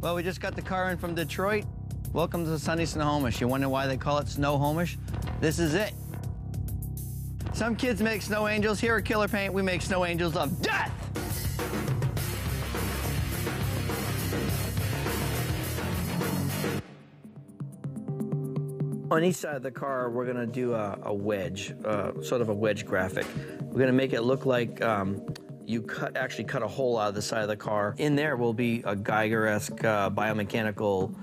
Well, we just got the car in from Detroit. Welcome to sunny Snohomish. You wonder why they call it Snohomish? This is it. Some kids make snow angels. Here at Killer Paint, we make snow angels of death. On each side of the car, we're gonna do a wedge, sort of a wedge graphic. We're gonna make it look like you actually cut a hole out of the side of the car. In there will be a Geiger-esque biomechanical,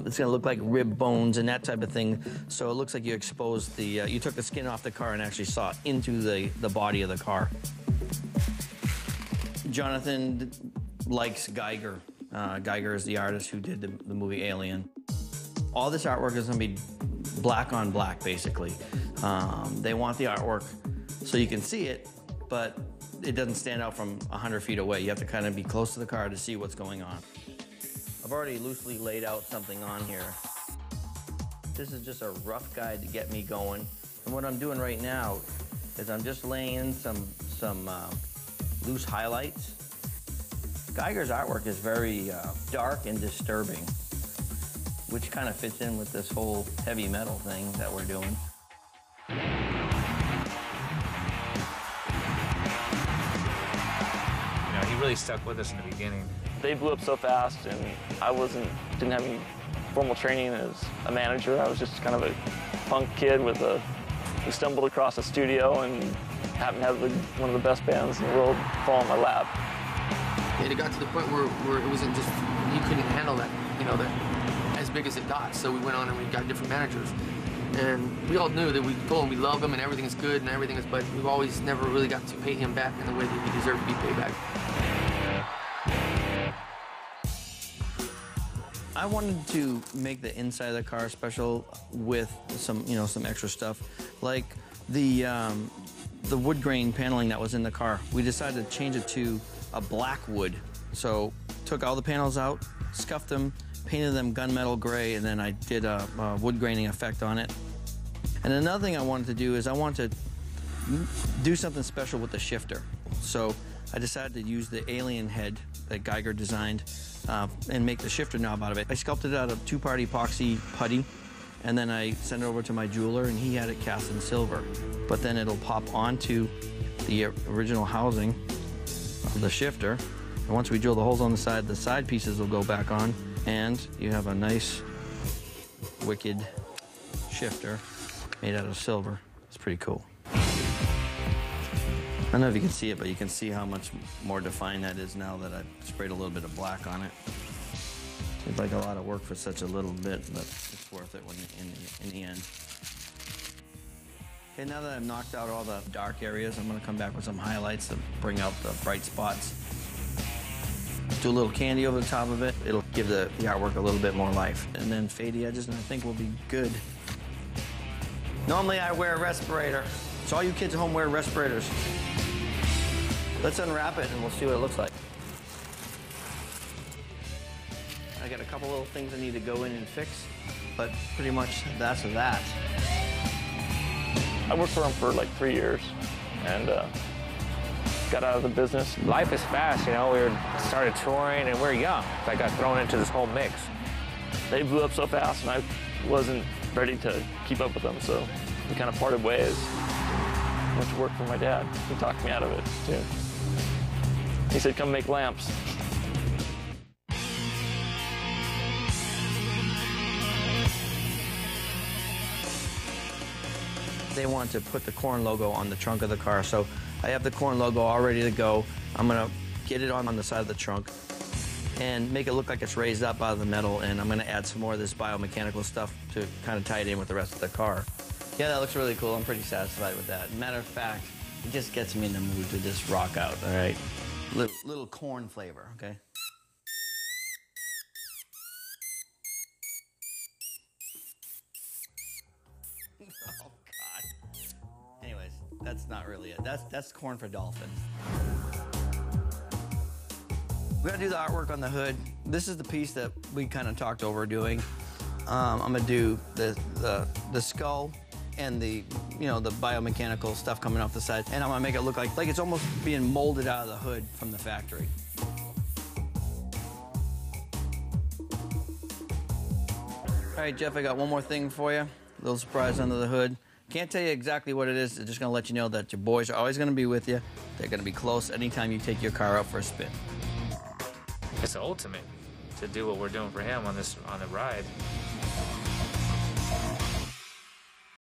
it's gonna look like rib bones and that type of thing. So it looks like you exposed the, you took the skin off the car and actually saw into the body of the car. Jonathan likes Geiger. Geiger is the artist who did the movie Alien. All this artwork is gonna be black on black, basically. They want the artwork so you can see it, but it doesn't stand out from 100 feet away. You have to kind of be close to the car to see what's going on. I've already loosely laid out something on here. This is just a rough guide to get me going. And what I'm doing right now is I'm just laying in some loose highlights. Geiger's artwork is very dark and disturbing, which kind of fits in with this whole heavy metal thing that we're doing. He really stuck with us in the beginning. They blew up so fast, and I didn't have any formal training as a manager. I was just kind of a punk kid who stumbled across a studio and happened to have one of the best bands in the world fall in my lap. And it got to the point where it wasn't just, you couldn't handle that, as big as it got. So we went on and we got different managers. And we all knew that we told him we love him and everything is good and everything is, but we've always never really got to pay him back in the way that he deserved to be paid back. I wanted to make the inside of the car special with some, some extra stuff, like the wood grain paneling that was in the car. We decided to change it to a black wood. So took all the panels out, scuffed them, painted them gunmetal gray, and then I did a wood graining effect on it. And another thing I wanted to do is I wanted to do something special with the shifter. So I decided to use the alien head that Geiger designed and make the shifter knob out of it. I sculpted it out of two-part epoxy putty, and then I sent it over to my jeweler, and he had it cast in silver. But then it'll pop onto the original housing of the shifter. And once we drill the holes on the side pieces will go back on, and you have a nice, wicked shifter made out of silver. It's pretty cool. I don't know if you can see it, but you can see how much more defined that is now that I've sprayed a little bit of black on it. Seems like a lot of work for such a little bit, but it's worth it in the end. Okay, now that I've knocked out all the dark areas, I'm gonna come back with some highlights to bring out the bright spots. Do a little candy over the top of it. It'll give the artwork a little bit more life. And then fade the edges, and I think we'll be good. Normally I wear a respirator, so all you kids at home wear respirators. Let's unwrap it and we'll see what it looks like. I got a couple little things I need to go in and fix, but pretty much that's that. I worked for him for like 3 years and got out of the business. Life is fast, we started touring and we're young. I got thrown into this whole mix. They blew up so fast and I wasn't ready to keep up with them, so we kind of parted ways. Went to work for my dad. He talked me out of it, too. He said, come make lamps. They want to put the Korn logo on the trunk of the car, so I have the Korn logo all ready to go. I'm gonna get it on the side of the trunk and make it look like it's raised up out of the metal, and I'm gonna add some more of this biomechanical stuff to kind of tie it in with the rest of the car. Yeah, that looks really cool. I'm pretty satisfied with that. Matter of fact, it just gets me in the mood to just rock out, all right? Little Korn flavor, okay? Oh, God. Anyways, that's not really it. That's Korn for dolphins. We gotta do the artwork on the hood. This is the piece that we kind of talked over doing. I'm gonna do the skull and the biomechanical stuff coming off the side, and I'm gonna make it look like it's almost being molded out of the hood from the factory. All right, Jeff, I got one more thing for you. A little surprise under the hood. Can't tell you exactly what it is. I'm just going to let you know that your boys are always going to be with you. They're going to be close anytime you take your car out for a spin. It's the ultimate to do what we're doing for him on the ride.